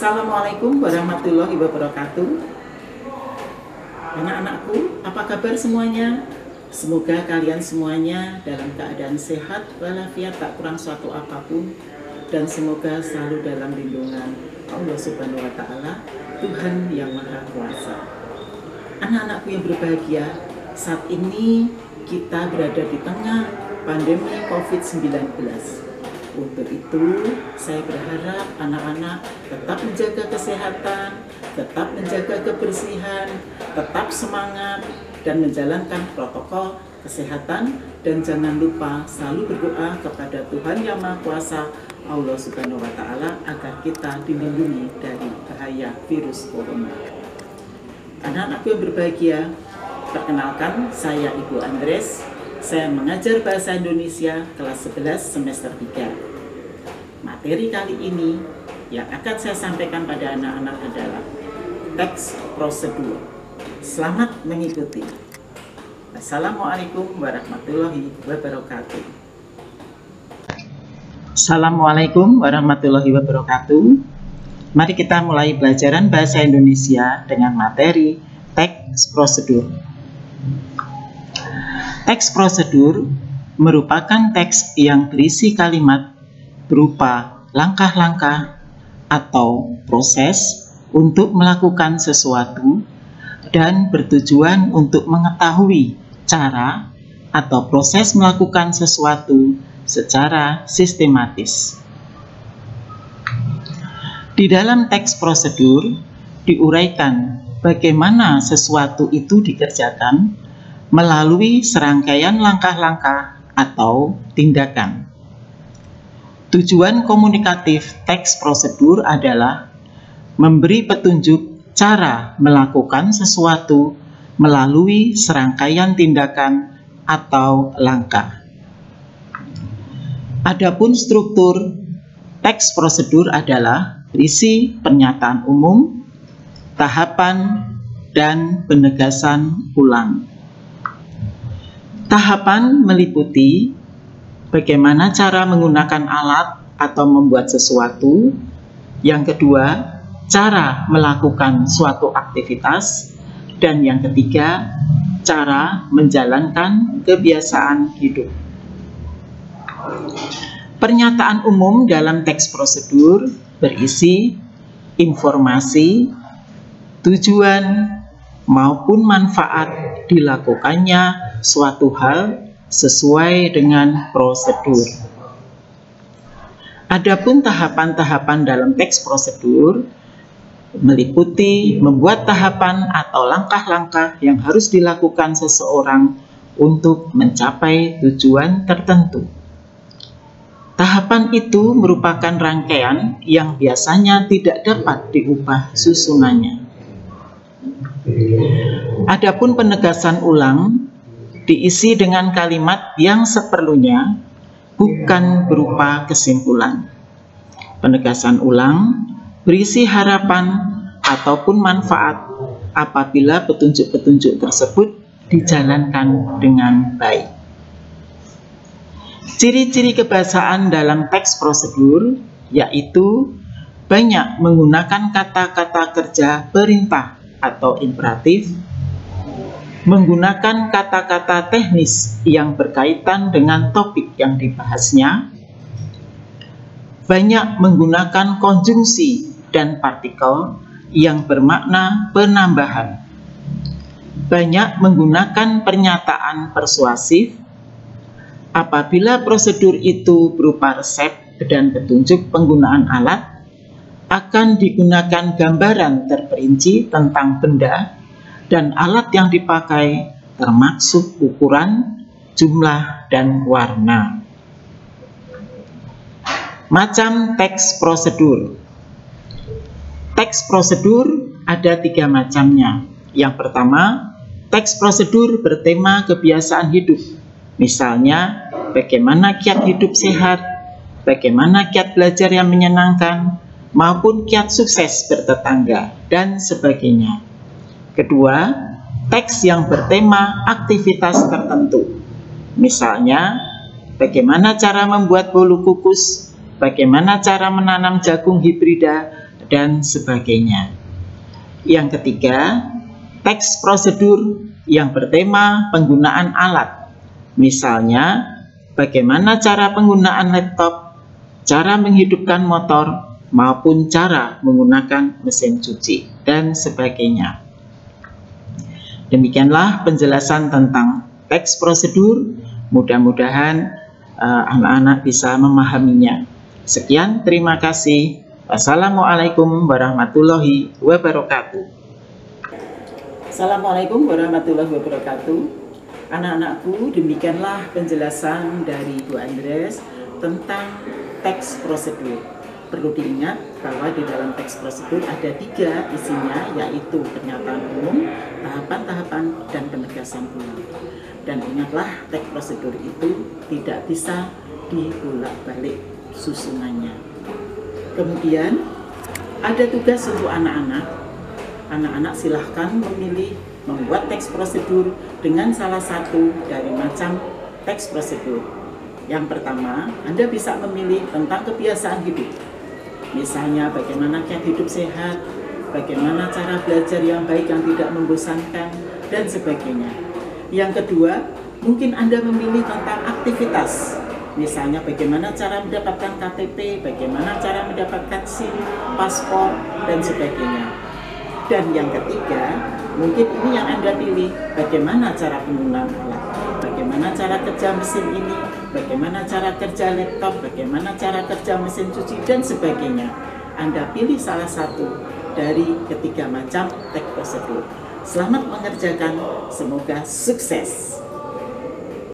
Assalamualaikum warahmatullahi wabarakatuh. Anak-anakku, apa kabar semuanya? Semoga kalian semuanya dalam keadaan sehat walafiat, tak kurang suatu apapun, dan semoga selalu dalam lindungan Allah Subhanahu wa Ta'ala, Tuhan yang Maha Kuasa. Anak-anakku yang berbahagia, saat ini kita berada di tengah pandemi COVID-19. Untuk itu, saya berharap anak-anak tetap menjaga kesehatan, tetap menjaga kebersihan, tetap semangat, dan menjalankan protokol kesehatan. Dan jangan lupa selalu berdoa kepada Tuhan Yang Maha Kuasa, Allah Subhanahu wa Ta'ala, agar kita dilindungi dari bahaya virus corona. Anak-anakku yang berbahagia, perkenalkan, saya Ibu Andres. Saya mengajar Bahasa Indonesia kelas 11 semester 3. Materi kali ini yang akan saya sampaikan pada anak-anak adalah teks prosedur. Selamat mengikuti. Assalamualaikum warahmatullahi wabarakatuh. Assalamualaikum warahmatullahi wabarakatuh. Mari kita mulai pelajaran Bahasa Indonesia dengan materi teks prosedur. Teks prosedur merupakan teks yang berisi kalimat berupa langkah-langkah atau proses untuk melakukan sesuatu dan bertujuan untuk mengetahui cara atau proses melakukan sesuatu secara sistematis. Di dalam teks prosedur diuraikan bagaimana sesuatu itu dikerjakan melalui serangkaian langkah-langkah atau tindakan. Tujuan komunikatif teks prosedur adalah memberi petunjuk cara melakukan sesuatu melalui serangkaian tindakan atau langkah. Adapun struktur teks prosedur adalah berisi pernyataan umum, tahapan, dan penegasan ulang. Tahapan meliputi bagaimana cara menggunakan alat atau membuat sesuatu. Yang kedua, cara melakukan suatu aktivitas. Dan yang ketiga, cara menjalankan kebiasaan hidup. Pernyataan umum dalam teks prosedur berisi informasi, tujuan, maupun manfaat dilakukannya suatu hal sesuai dengan prosedur. Adapun tahapan-tahapan dalam teks prosedur meliputi membuat tahapan atau langkah-langkah yang harus dilakukan seseorang untuk mencapai tujuan tertentu. Tahapan itu merupakan rangkaian yang biasanya tidak dapat diubah susunannya. Adapun penegasan ulang diisi dengan kalimat yang seperlunya, bukan berupa kesimpulan. Penegasan ulang berisi harapan ataupun manfaat apabila petunjuk-petunjuk tersebut dijalankan dengan baik. Ciri-ciri kebahasaan dalam teks prosedur yaitu banyak menggunakan kata-kata kerja perintah atau imperatif, menggunakan kata-kata teknis yang berkaitan dengan topik yang dibahasnya, banyak menggunakan konjungsi dan partikel yang bermakna penambahan, banyak menggunakan pernyataan persuasif. Apabila prosedur itu berupa resep dan petunjuk penggunaan alat, akan digunakan gambaran terperinci tentang benda dan alat yang dipakai, termasuk ukuran, jumlah, dan warna. Macam teks prosedur. Teks prosedur ada 3 macamnya. Yang pertama, teks prosedur bertema kebiasaan hidup. Misalnya, bagaimana kiat hidup sehat, bagaimana kiat belajar yang menyenangkan, maupun kiat sukses bertetangga, dan sebagainya. Kedua, teks yang bertema aktivitas tertentu. Misalnya, bagaimana cara membuat bolu kukus, bagaimana cara menanam jagung hibrida, dan sebagainya. Yang ketiga, teks prosedur yang bertema penggunaan alat. Misalnya, bagaimana cara penggunaan laptop, cara menghidupkan motor, maupun cara menggunakan mesin cuci, dan sebagainya. Demikianlah penjelasan tentang teks prosedur. Mudah-mudahan anak-anak bisa memahaminya. Sekian, terima kasih. Wassalamualaikum warahmatullahi wabarakatuh. Assalamualaikum warahmatullahi wabarakatuh. Anak-anakku, demikianlah penjelasan dari Bu Andres tentang teks prosedur. Perlu diingat bahwa di dalam teks prosedur ada 3 isinya, yaitu pernyataan umum, tahapan-tahapan, dan penegasan ulang. Dan ingatlah, teks prosedur itu tidak bisa dibolak-balik susunannya. Kemudian ada tugas untuk anak-anak. Anak-anak silahkan memilih membuat teks prosedur dengan salah satu dari macam teks prosedur. Yang pertama, Anda bisa memilih tentang kebiasaan hidup. Misalnya bagaimana kiat hidup sehat, bagaimana cara belajar yang baik yang tidak membosankan, dan sebagainya. Yang kedua, mungkin Anda memilih tentang aktivitas. Misalnya bagaimana cara mendapatkan KTP, bagaimana cara mendapatkan SIM, paspor, dan sebagainya. Dan yang ketiga, mungkin ini yang Anda pilih, bagaimana cara penggunaan alat, bagaimana cara kerja mesin ini, bagaimana cara kerja laptop, bagaimana cara kerja mesin cuci, dan sebagainya. Anda pilih salah satu dari ketiga macam teks prosedur. Selamat mengerjakan, semoga sukses.